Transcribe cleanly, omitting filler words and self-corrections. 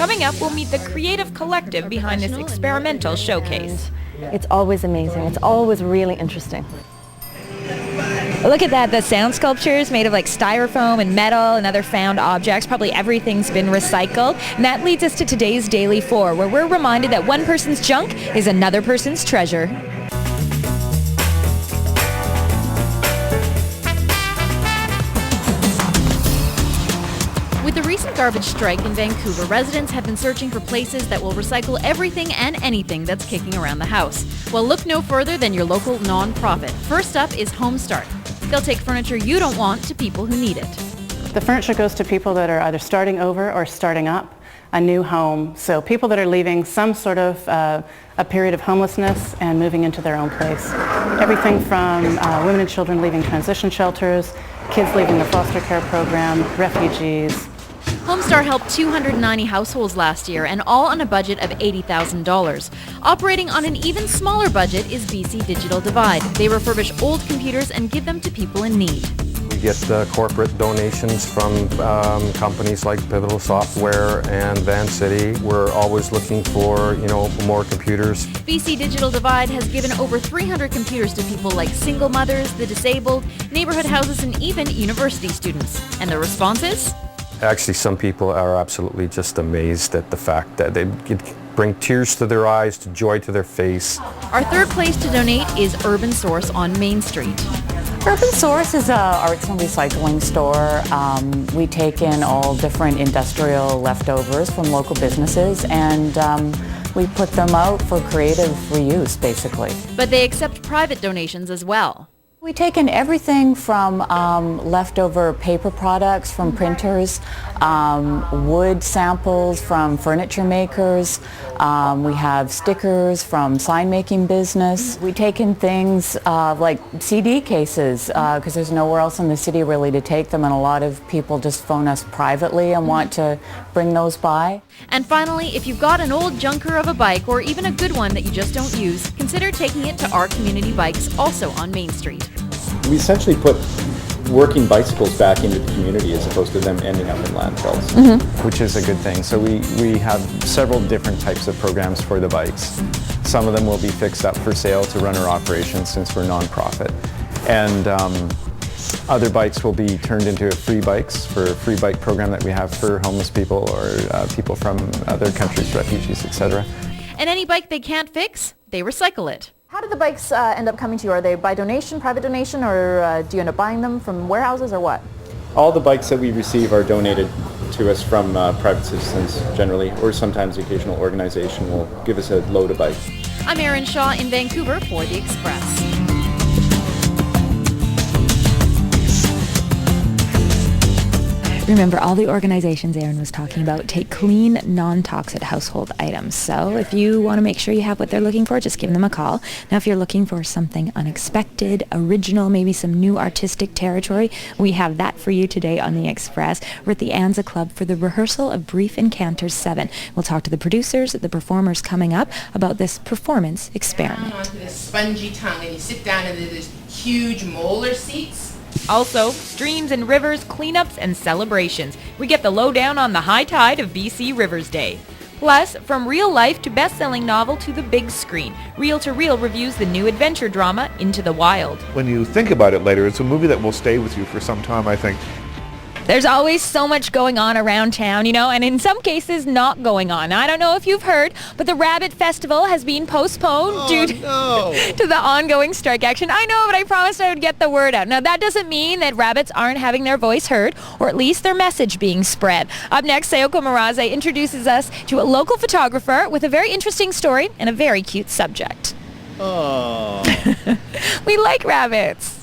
Coming up, we'll meet the creative collective behind this experimental showcase. It's always amazing. It's always really interesting. Look at that, the sound sculptures made of like styrofoam and metal and other found objects. Probably everything's been recycled. And that leads us to today's Daily 4, where we're reminded that one person's junk is another person's treasure. With the recent garbage strike in Vancouver, residents have been searching for places that will recycle everything and anything that's kicking around the house. Well, look no further than your local non-profit. First up is Home Start. They'll take furniture you don't want to people who need it. The furniture goes to people that are either starting over or starting up a new home. So people that are leaving some sort of a period of homelessness and moving into their own place. Everything from women and children leaving transition shelters, kids leaving the foster care program, refugees. Homestar helped 290 households last year, and all on a budget of $80,000. Operating on an even smaller budget is BC Digital Divide. They refurbish old computers and give them to people in need. We get corporate donations from companies like Pivotal Software and Van City. We're always looking for, more computers. BC Digital Divide has given over 300 computers to people like single mothers, the disabled, neighborhood houses, and even university students. And the response is? Actually, some people are absolutely just amazed at the fact that they bring tears to their eyes, joy to their face. Our third place to donate is Urban Source on Main Street. Urban Source is an arts and recycling store. We take in all different industrial leftovers from local businesses, and we put them out for creative reuse, basically. But they accept private donations as well. We take in everything from leftover paper products from printers, wood samples from furniture makers. We have stickers from sign making business. We take in things like CD cases because there's nowhere else in the city really to take them, and a lot of people just phone us privately and want to bring those by. And finally, if you've got an old junker of a bike or even a good one that you just don't use, consider taking it to our community bikes, also on Main Street. We essentially put working bicycles back into the community as opposed to them ending up in landfills. Which is a good thing. So we have several different types of programs for the bikes. Some of them will be fixed up for sale to run our operations since we're nonprofit. And other bikes will be turned into free bikes for a free bike program that we have for homeless people or people from other countries, refugees, etc. And any bike they can't fix, they recycle it. How do the bikes end up coming to you? Are they by donation, private donation, or do you end up buying them from warehouses, or what? All the bikes that we receive are donated to us from private citizens generally, or sometimes the occasional organization will give us a load of bikes. I'm Erin Shaw in Vancouver for The Express. Remember, all the organizations Erin was talking about take clean, non-toxic household items. So if you want to make sure you have what they're looking for, just give them a call. Now, if you're looking for something unexpected, original, maybe some new artistic territory, we have that for you today on The Express. We're at the Anza Club for the rehearsal of Brief Encounters 7. We'll talk to the producers, the performers coming up about this performance experiment. Onto this spongy tongue, and you sit down into these huge molar seats. Also, streams and rivers, cleanups, and celebrations. We get the lowdown on the high tide of BC Rivers Day. Plus, from real life to best-selling novel to the big screen, Reel to Reel reviews the new adventure drama Into the Wild. When you think about it later, it's a movie that will stay with you for some time, I think. There's always so much going on around town, and in some cases not going on. I don't know if you've heard, but the Rabbit Festival has been postponed due to the ongoing strike action. I know, but I promised I would get the word out. Now, that doesn't mean that rabbits aren't having their voice heard, or at least their message being spread. Up next, Sayoko Maraze introduces us to a local photographer with a very interesting story and a very cute subject. Oh. We like rabbits.